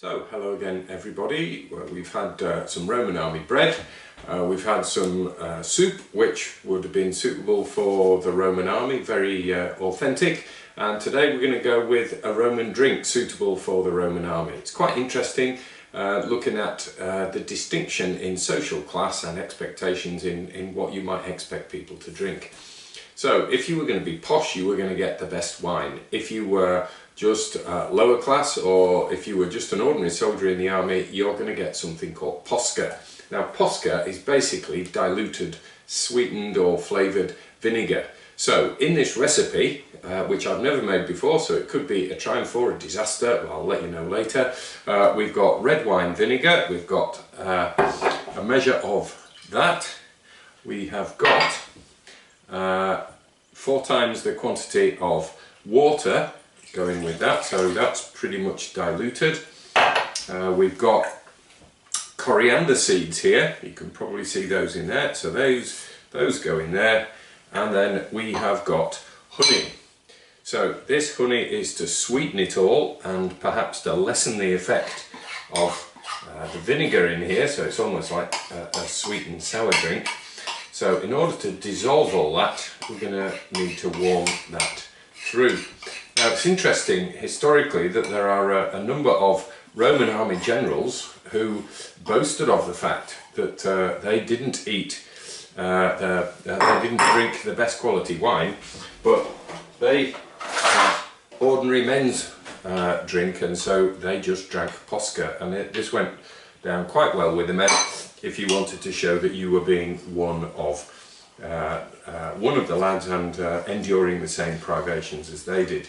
So, hello again everybody. Well, we've had some Roman army bread, we've had some soup which would have been suitable for the Roman army, very authentic, and today we're going to go with a Roman drink suitable for the Roman army. It's quite interesting looking at the distinction in social class and expectations in what you might expect people to drink. So if you were going to be posh, you were going to get the best wine. If you were just lower class, or if you were just an ordinary soldier in the army, you're going to get something called Posca. Now Posca is basically diluted, sweetened or flavoured vinegar. So in this recipe, which I've never made before, so it could be a triumph or a disaster, well, I'll let you know later, we've got red wine vinegar, we've got a measure of that, we have got 4 times the quantity of water going with that, so that's pretty much diluted. We've got coriander seeds here, you can probably see those in there, so those go in there, and then we have got honey. So this honey is to sweeten it all and perhaps to lessen the effect of the vinegar in here, so it's almost like a sweet and sour drink. So in order to dissolve all that, we're going to need to warm that through. Now it's interesting historically that there are a number of Roman army generals who boasted of the fact that they didn't eat, they didn't drink the best quality wine, but they had ordinary men's drink, and so they just drank Posca, and this went down quite well with the men if you wanted to show that you were being one of the lads and enduring the same privations as they did.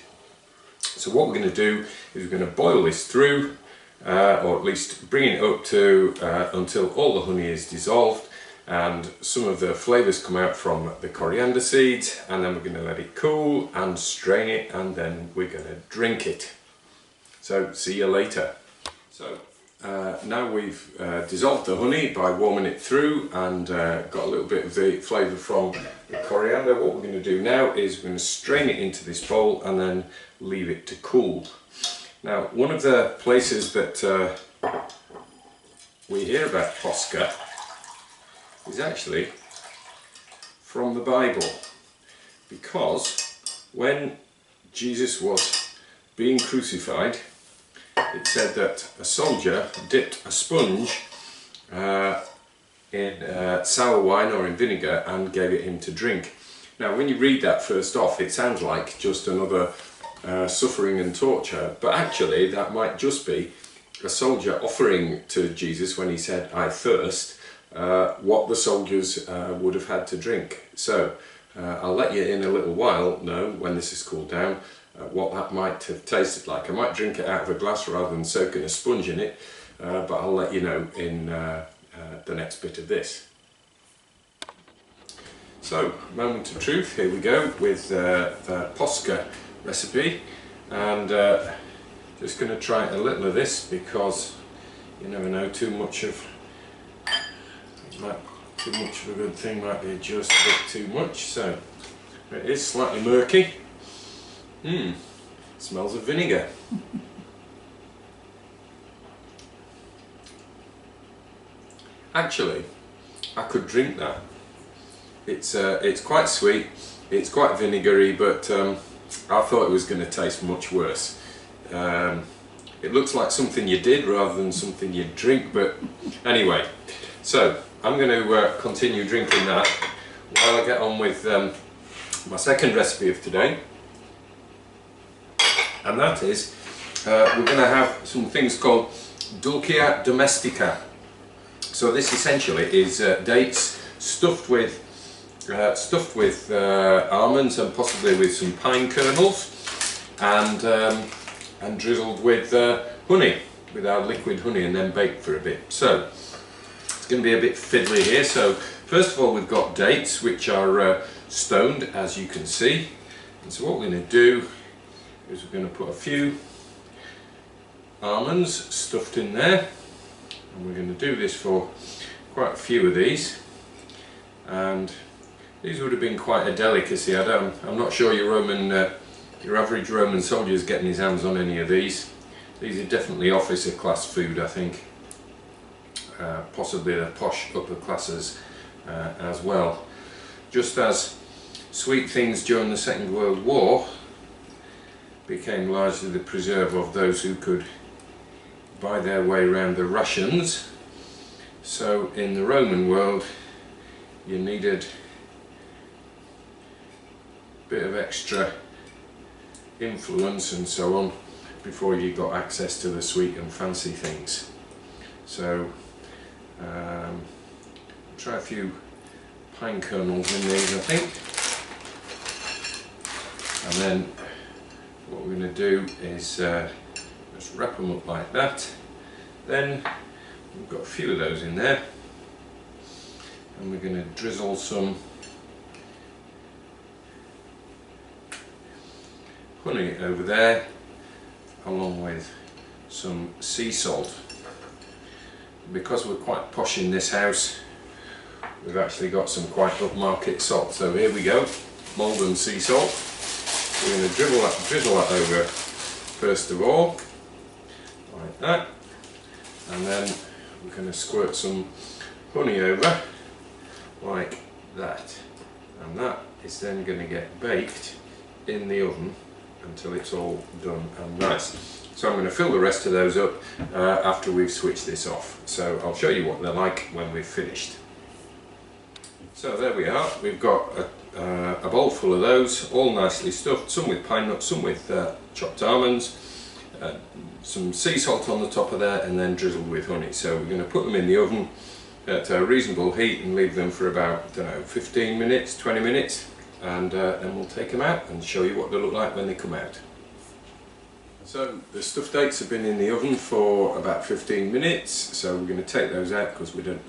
So what we're going to do is we're going to boil this through, or at least bring it up to until all the honey is dissolved and some of the flavours come out from the coriander seeds, and then we're going to let it cool and strain it, and then we're going to drink it. So see you later. So now we've dissolved the honey by warming it through and got a little bit of the flavour from the coriander. What we're going to do now is we're going to strain it into this bowl and then leave it to cool. Now one of the places that we hear about Posca is actually from the Bible, because when Jesus was being crucified, it said that a soldier dipped a sponge in sour wine or in vinegar and gave it him to drink. Now when you read that first off, it sounds like just another suffering and torture, but actually that might just be a soldier offering to Jesus, when he said "I thirst," what the soldiers would have had to drink. So I'll let you in a little while know, when this is cooled down, what that might have tasted like. I might drink it out of a glass rather than soaking a sponge in it, but I'll let you know in the next bit of this. So, moment of truth, here we go with the Posca recipe, and just going to try a little of this, because you never know, too much of a good thing might be just a bit too much. So it is slightly murky. Smells of vinegar. Actually, I could drink that. It's quite sweet, it's quite vinegary, but I thought it was going to taste much worse. It looks like something you did rather than something you'd drink, but anyway. So I'm going to continue drinking that while I get on with my second recipe of today. And that is, we're going to have some things called dulcia domestica. So this essentially is dates stuffed with almonds and possibly with some pine kernels, and drizzled with honey, with our liquid honey, and then baked for a bit. So it's going to be a bit fiddly here. So first of all, we've got dates which are stoned, as you can see. And so what we're going to do is we're going to put a few almonds stuffed in there, and we're going to do this for quite a few of these, and these would have been quite a delicacy. I'm not sure your average Roman soldier is getting his hands on any of these. These are definitely officer class food, I think. Possibly the posh upper classes as well. Just as sweet things during the Second World War became largely the preserve of those who could buy their way around the rations, so in the Roman world you needed a bit of extra influence and so on before you got access to the sweet and fancy things. So try a few pine kernels in these, I think, and then what we're going to do is just wrap them up like that. Then we've got a few of those in there, and we're going to drizzle some honey over there along with some sea salt. Because we're quite posh in this house, we've actually got some quite upmarket salt. So here we go, Malden sea salt. We're going to drizzle that over first of all, like that, and then we're going to squirt some honey over like that, and that is then going to get baked in the oven until it's all done and nice. So I'm going to fill the rest of those up after we've switched this off. So I'll show you what they're like when we've finished. So there we are, we've got a bowl full of those, all nicely stuffed, some with pine nuts, some with chopped almonds, some sea salt on the top of there, and then drizzled with honey. So we're going to put them in the oven at a reasonable heat and leave them for about, I don't know, 15 minutes, 20 minutes, and then we'll take them out and show you what they look like when they come out. So the stuffed dates have been in the oven for about 15 minutes, so we're going to take those out because we don't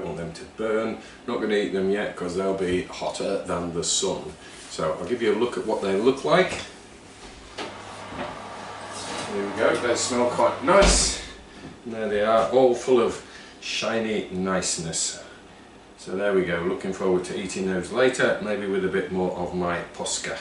want them to burn. Not going to eat them yet because they'll be hotter than the sun. So I'll give you a look at what they look like. There we go, they smell quite nice. And there they are, all full of shiny niceness. So there we go, looking forward to eating those later, maybe with a bit more of my Posca.